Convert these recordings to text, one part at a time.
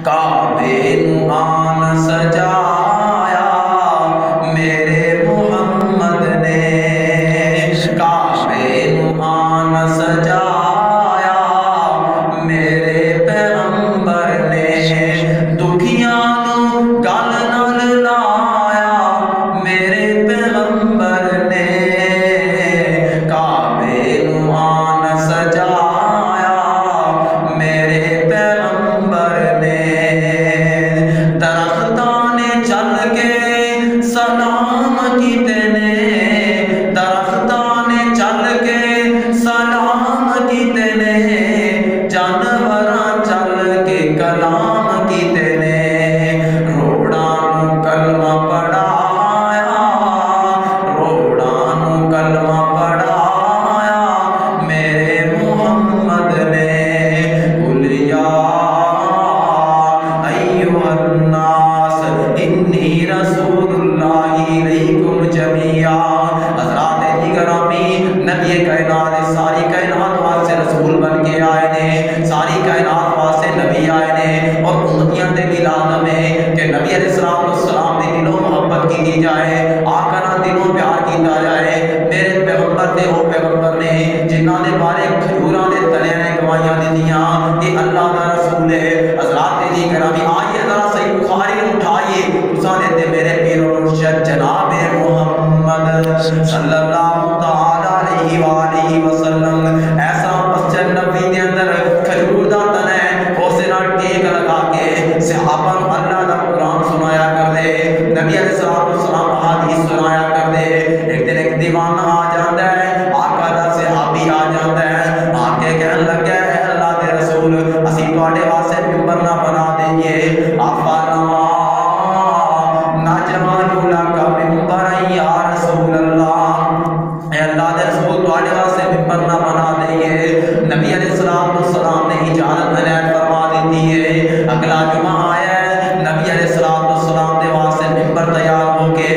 کعبے نو آن سجایا میرے محمد نے، کعبے نو آن سجایا میرے پیغمبر نے، دکھیاں نو گل نال لایا میرے پیغمبر نے، کعبے نو آن سجایا میرے پیغمبر نے، درختاں نے چل کے سلام کیتے نے، درختاں نے چل کے سلام کیتے نے، جانوراں چل کے کلام کیتے نے، روڑاں نو کلمہ پڑھایا، روڑاں نو کلمہ پڑھایا میرے محمد نے، قل یا ایھا الناس انی رسول اللہ الیکم جمیعا۔ حضرات گرامی، نبی کائنات ساری کائنات واسطے رسول بن کے آئے نے، ساری کائنات واسطے نبی آئے نے، اور امتیاں دے بھی لازم ہے کہ نبی علیہ السلام دی دلوں محبت کی جائے، آقا نال دلوں پیار کیتا جائے۔ میرے پیغمبر دے وہ پیغمبر نے جنہاں دے بارے کھجوراں دے تلیاں نے گواہیاں دتیاں کہ اللہ دا رسول ہے۔ حضرات دی گرامی، آئیے ذرا صحیح بخاری اٹھائیے، تساں دے میرے پیر و مرشد جناب محمد صلی اللہ تعالی علیہ وآلہ وسلم، ایسا مسجد نبی دے اندر کھجور دا تن ہے، اس نال ٹیک لگا کے صحابہ نو اللہ دا قرآن سنایا کردے، نبی علیہ السلام حدیث سنایا کردے۔ ایک دن ایک دیوانہ آ جاندا ہے، آقا دا صحابی آ جاندا ہے، آ کے کہن لگا ہے اللہ دے رسول اسی تواڈے واسطے ممبر نہ بنا دئیے، آپ فرمایا نجعل لک ممبرا یا رسول اللہ، اے اللہ دے رسول تواڈے واسطے ممبر نہ بنا دئیے۔ نبی علیہ السلام نے اجازت عنایت فرما دیتی ہے۔ اگلا جمعہ آیا ہے، نبی علیہ السلام دے واسطے ممبر تیار ہو کے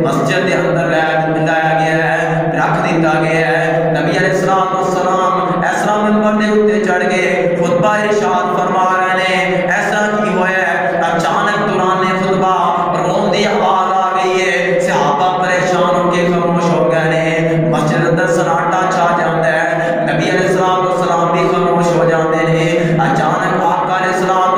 مسجد دے اندر لایا گیا ہے، رکھ دیتا گیا ہے۔ نبی علیہ السلام ایسا ممبر دے اوتے چڑھ کے خطبہ ارشاد فرما رہے ہیں۔ ایسا کی ہوا ہے، اچانک دوران خطبہ رون دی آواز آ گئی ہے، صحابہ پریشان ہو کے خاموش ہو گئے ہیں، مسجد اندر سناٹا چھا جاتا ہے، نبی علیہ السلام بھی خاموش ہو جاتے ہیں۔ اچانک آقا علیہ السلام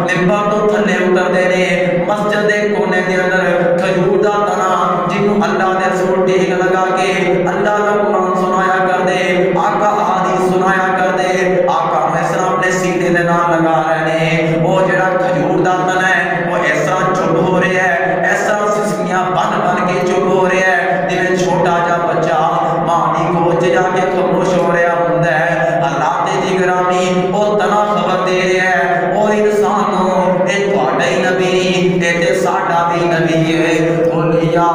ممبر تو تھلے اترتے ہیں، مسجد دے کونے دے اندر کھجور دا تنا جنوں اللہ دے رسول ٹیک لگا کے اللہ دا قرآن سنایا کر دے، آقا حدیث سنایا کر دے، آقا اس طرح اپنے سینے دے نال لگا رہے ہیں۔ وہ جڑا کھجور دا تنا ہے وہ اس طرح چپ ہو رہا ہے، اس طرح سسکیاں بن بن کے چپ ہو رہا ہے، جویں چھوٹا جا بچہ ماں دی گود جا کے خاموش ہو رہا ہوندا ہے۔ اللہ دی گرامی، وہ تنا خبر دے رہا ہے، اور انسانوں اے تواڈا ہی نبی اے تے ساڈا بھی نبی ہے۔ قل یا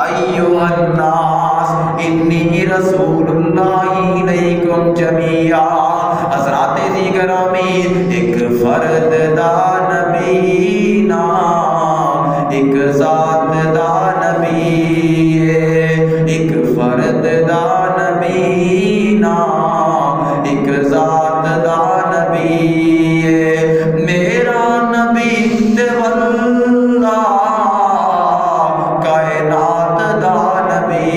ایھا الناس انی رسول اللہ الیکم جمیعا۔ حضرات دی گرامی، ایک فرد دا نبی نا ایک ذات دا نبی ہے، ایک فرد دا نبی نا ایک ذات دا نبی ہے، میرا نبی تے واللہ کائنات دا نبی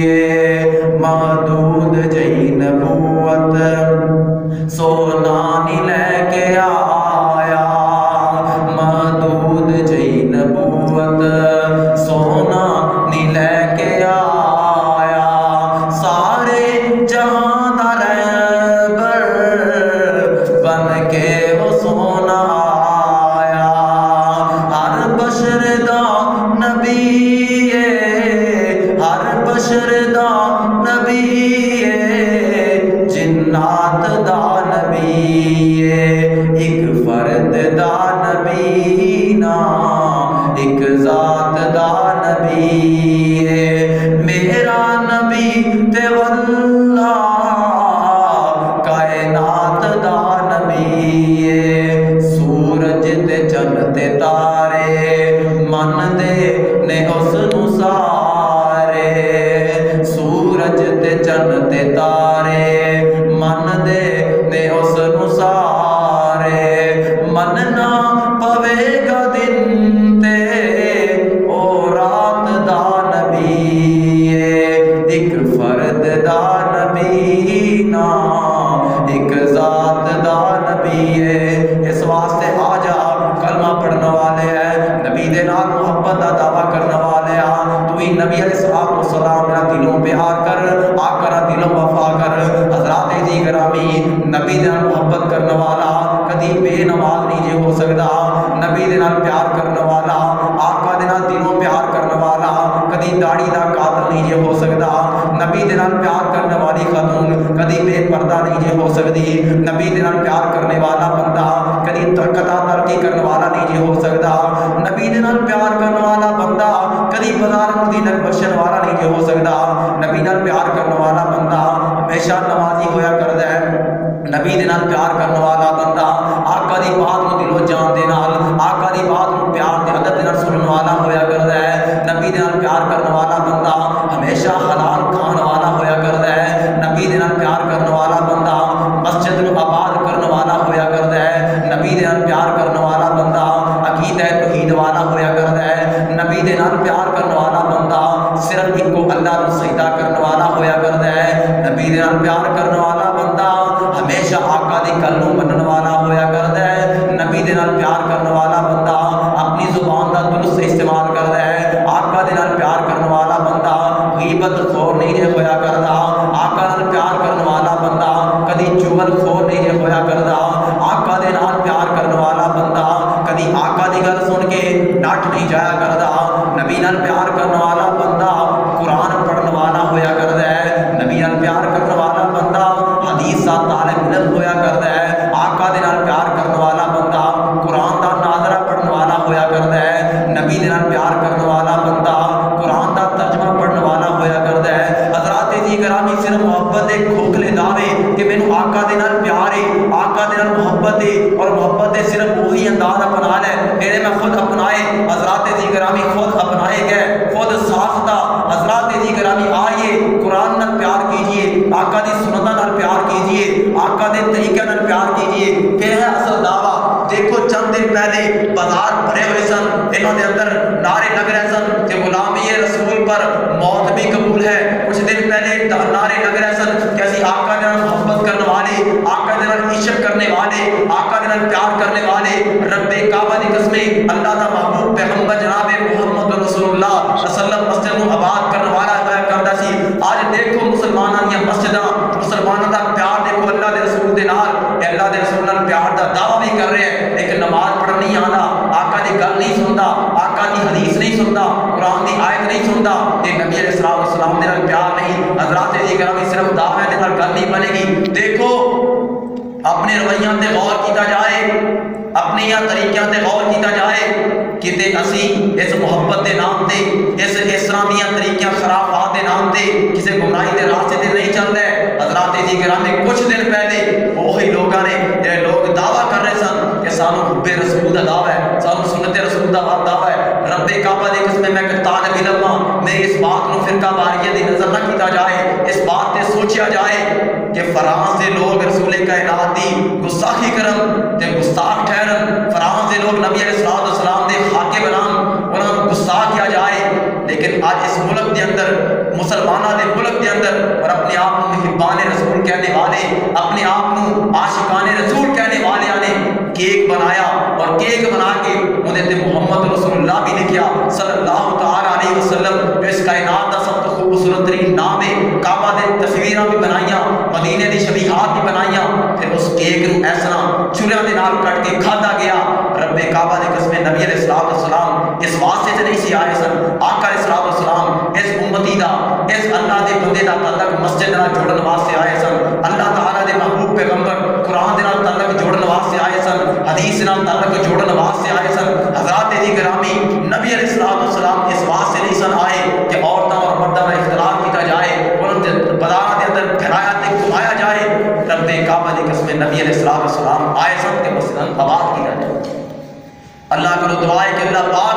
ہے، محدود جئی نبوت سونا نہیں لے کے آیا، محدود جئی نبوت سونا نہیں لے کے آیا، سارے جہاں دا رہبر بن کے وہ سونا آیا، ہر بشر دا نبی ہے، ہر بشر دا نبی ہے، جنات دا نبی ہے، ایک مننا پوے گا دن تے او رات دا نبی ایک فرد دا نبی نا ایک ذات دا نبی ہے۔ اس واسطے آ جا کلمہ پڑھنے والے ہیں، نبی دے نال محبت دا دعویٰ کرنے والے ہیں، تو ہی نبی علیہ السلام میرا دلوں پیار کر، آقا را دلوں وفا کر۔ حضرات جی گرامی، نبی دے نال محبت کرنے والا کدی بے نماز نہیں جے ہو سکتا، نبی دے نال پیار کرنے والا، آقا دے نال دلوں پیار کرنے والا کدی داڑھی دا قاتل نہیں جے ہو سکتا، نبی دے نال پیار کرنے والی خاتون کدی بے پردہ نہیں جے ہو سکتی، نبی دے نال پیار کرنے والا بندہ کدی قطع ترقی کرنے والا نہیں جے ہو سکتا، نبی دے نال پیار کرنے والا بندہ کدی بازار مدینہ بخشن والا نہیں جے ہو سکتا، نبی نال پیار کرنے والا بندہ ہمیشہ نمازی ہویا کردا ہے، نبی دے نال پیار کرنے والا بندہ آقا دی بات نو دل و جان دے نال، آقا دی بات نو پیار دے ادب دے نال سنن والا ہویا کردا ہے، نبی دے نال پیار کرنے والا بندہ ہمیشہ حلال کھان والا ہویا کردا ہے، نبی دے نال پیار کرنے والا بندہ مسجد نو آباد کرنے والا ہویا کردا ہے، نبی دے نال پیار کرنے والا بندہ عقیدہ توحید والا ہویا کردا ہے، نبی دے نال پیار کرنے والا بندہ صرف ایک اللہ نو سجدہ کرنے والا ہویا کردا ہے، نبی دے نال پیار کرنے والا بندہ ہمیشہ آقا دی گل نو منن والا ہویا کردا ہے، نبی دے نال پیار کرنے والا بندہ اپنی زبان دا درست استعمال کردا ہے، آقا دے نال پیار کرنے والا بندہ غیبت خور نہیں جے ہویا کردا، آقا نال پیار کرنے والا بندہ کدی چغل خور نہیں جے ہویا کردا، آقا دے نال پیار کرنے والا بندہ کدی آقا دی گل سن کے ڈٹ نہیں جایا کردا، نبی نال پیار کرنے والا بندہ قرآن پڑھنے والا ہویا کردا ہے، نبی نال پیار کرنے والا بندہ حدیث دا طالب علم ہویا کردا ہے، آقا دے نال پیار کرنے والا بندہ قرآن دا ناظرہ پڑھنے والا ہویا کردا ہے، نبی دے نال پیار کرنے والا بندہ قرآن دا ترجمہ پڑھنے والا ہویا کردا ہے۔ حضرات جی گرامی، صرف محبت دے کھوکھلے دعوے کہ مینوں آقا دے نال پیار ہے، آقا دے نال محبت ہے اور محبت دے صرف وہی انداز اپنا لے جڑے میں خود اپنائے، حضرات جی گرامی خود اپنائے گئے، خود ساختہ۔ حضرات جی گرامی آئیے قرآن نال پیار کیجئے، آقا دی سنتاں نال پیار کیجئے، آقا دے طریقے نال پیار کیجئے۔ کہ ہے اصل دعویٰ؟ دیکھو چند دن پہلے بازار بھرے ہوئے سن، انہوں نے اندر نعرے لگ رہے سن کہ غلامی رسول پر موت بھی قبول ہے، کچھ دن پہلے نعرے لگ رہے سن کہ اسی آقا دے نال محبت کرنے والے، آقا دے نال عشق کرنے والے، آقا دے نال پیار کرنے والے، رب کعبہ دی قسمیں اللہ دا محبوب پیغمبر جناب محمد رسول اللہ صلی اللہ علیہ وسلم مسجد نو آباد کرنے والا ہوا کردا سی۔ آج دیکھو مسلماناں دی مسجداں، مسلماناں دا پیار دیکھو اللہ دے رسول دے نال، اللہ دے رسول نال پیار دا دعویٰ بھی کر رہے ہیں لیکن نماز پڑھن نہیں آندا، آقا دی گل نہیں سندا، آقا دی حدیث نہیں سندا، قرآن دی آیت نہیں سندا، یہ نبی علیہ السلام دے نال پیار نہیں۔ حضرات جی گرامی، صرف دعوے دے نال گل نہیں بنے گی۔ دیکھو اپنے رویاں تے غور کیتا جائے، اپنی طریقیاں تے غور کیتا جائے، کتے اسی اس محبت دے نام تے اس طرح دیاں طریقیاں خرافات دے نام تے کسی گمراہی دے راستے تے نہیں چل رہے۔ حضرات جی گرامی، کچھ دن پہلے وہی لوگاں نے جڑے لوگ دعویٰ کر رہے سن کہ سانو حب رسول دا دعویٰ ہے، سانو سنت رسول دا دعویٰ ہے، رب کعبہ دی قسم میں ایک طالب علم ہاں، میری اس بات نو فرقہ واریت دی نظر نہ کیتا جائے، اس بات تے سوچیا جائے کہ فرانس دے لوگ رسول کائنات دی گستاخی کرن تے گستاخ ٹھہرن، فرانس دے لوگ نبی علیہ السلام دے خاکے بنان، انہاں نوں گستاخ کیا جائے، لیکن آج اس ملک دے اندر، مسلماناں دے ملک دے اندر، اور اپنے آپ کو محبان رسول کہنے والے، اپنے آپ کو عاشقان رسول کہنے والے نے کیک بنایا اور کیک بنا کے انہیں تے محمد رسول اللہ بھی لکھیا صلی اللہ تعالی علیہ وسلم، جو اس کائنات دا سب تو خوبصورت ترین نام ہے، کعبہ دے تصویراں بھی بنائیاں، مدینے دی شبیہات بھی بنائیاں، پھر اس کیک نو اس طرح چوریاں دے نال کٹ کے کھادا گیا۔ رب کعبہ دی قسم نبی علیہ السلام اس واسطے تے نہیں سی آئے سن، آقا علیہ السلام اس امتی دا، اس اللہ دے بندے دا تعلق مسجد نال جوڑن واسطے آئے سن، اللہ تعالی دے محبوب پیغمبر قرآن دے نال تعلق جوڑن واسطے آئے سن، حدیث نال تعلق جوڑن واسطے آئے سن۔ حضرات دی گرامی، نبی علیہ السلام اس واسطے نہیں سن آئے کہ عورتاں اور مرداں دا اختلاط کیتا جائے، انہاں دے بازاراں دے اندر پھیلایا تے گھمایا جائے۔ رب کعبہ دی قسم نبی علیہ السلام آئے سن کہ مسجد آباد کیتا جائے۔ اللہ کو دعا ہے کہ اللہ پاک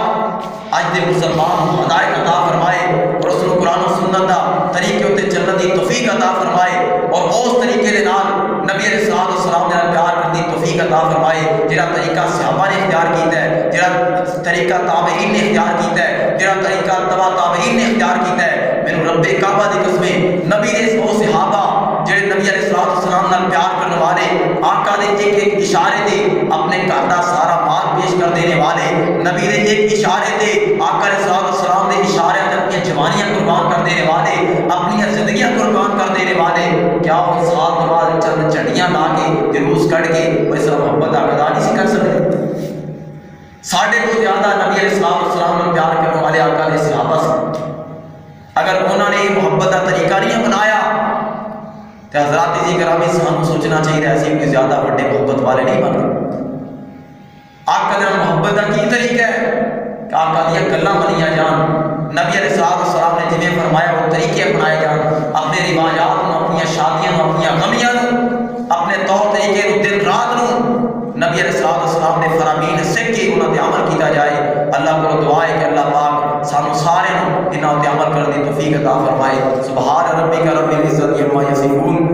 آج دے مسلمان ہدایت عطا فرمائے اور اس کو قرآن و سنت دا طریقے اتے چلنے دی توفیق عطا فرمائے اور اس طریقے دے نال نبی علیہ السلام دے نال پیار کرنے دی توفیق توفیق عطا فرمائے، جڑا طریقہ صحابہ نے اختیار کیتا ہے، جڑا طریقہ تابعین نے اختیار کیتا ہے، جڑا طریقہ تبع تابعین نے اختیار کیتا ہے، مینوں رب کعبہ دی قسمیں نبی دے وہ صحابہ جڑے نبی علیہ الصلوۃ والسلام نال پیار کرنے والے، آقا دے ایک ایک اشارے تے اپنے گھر دا سارا مال پیش کر دینے والے، نبی دے ایک اشارے تے آقا علیہ الصلوۃ والسلام دے اشارے تے اپنی جوانیاں قربان کر دینے والے، اپنی زندگیاں قربان کر دینے والے، کیا وہ سال کے بعد چند چڑیاں لا کے جلوس کٹ کے اس محبت کا ادا نہیں کر سکتے؟ ساڑھے تو زیادہ نبی علیہ الصلوۃ والسلام نے پیار کرنے والے آقا دے صحابہ سے، اگر انہوں نے محبت کا طریقہ نہیں بنایا تو حضرات جی گرامی سانو سوچنا چاہیے ایسے کوئی زیادہ بڑے محبت والے نہیں بن گئے۔ آقا دے محبت کا کی طریقہ ہے کہ آقا دیا گلاں منیاں جان، نبی علیہ السلام نے جنہیں فرمایا وہ طریقے اپنائے جان، اپنے روایات نو، اپنی شادیاں نو، اپنی غمیاں نو، اپنے طور طریقے نو، دن رات نو نبی علیہ السلام نے فرامین سکھ کے انہوں نے عمل کیتا جائے۔ اللہ کو دعا ہے کہ اللہ پاک سانو سارے انہوں نے عمل کرنے کی توفیق عطا فرمائے۔ سبحان ربک رب العزت عما یصفون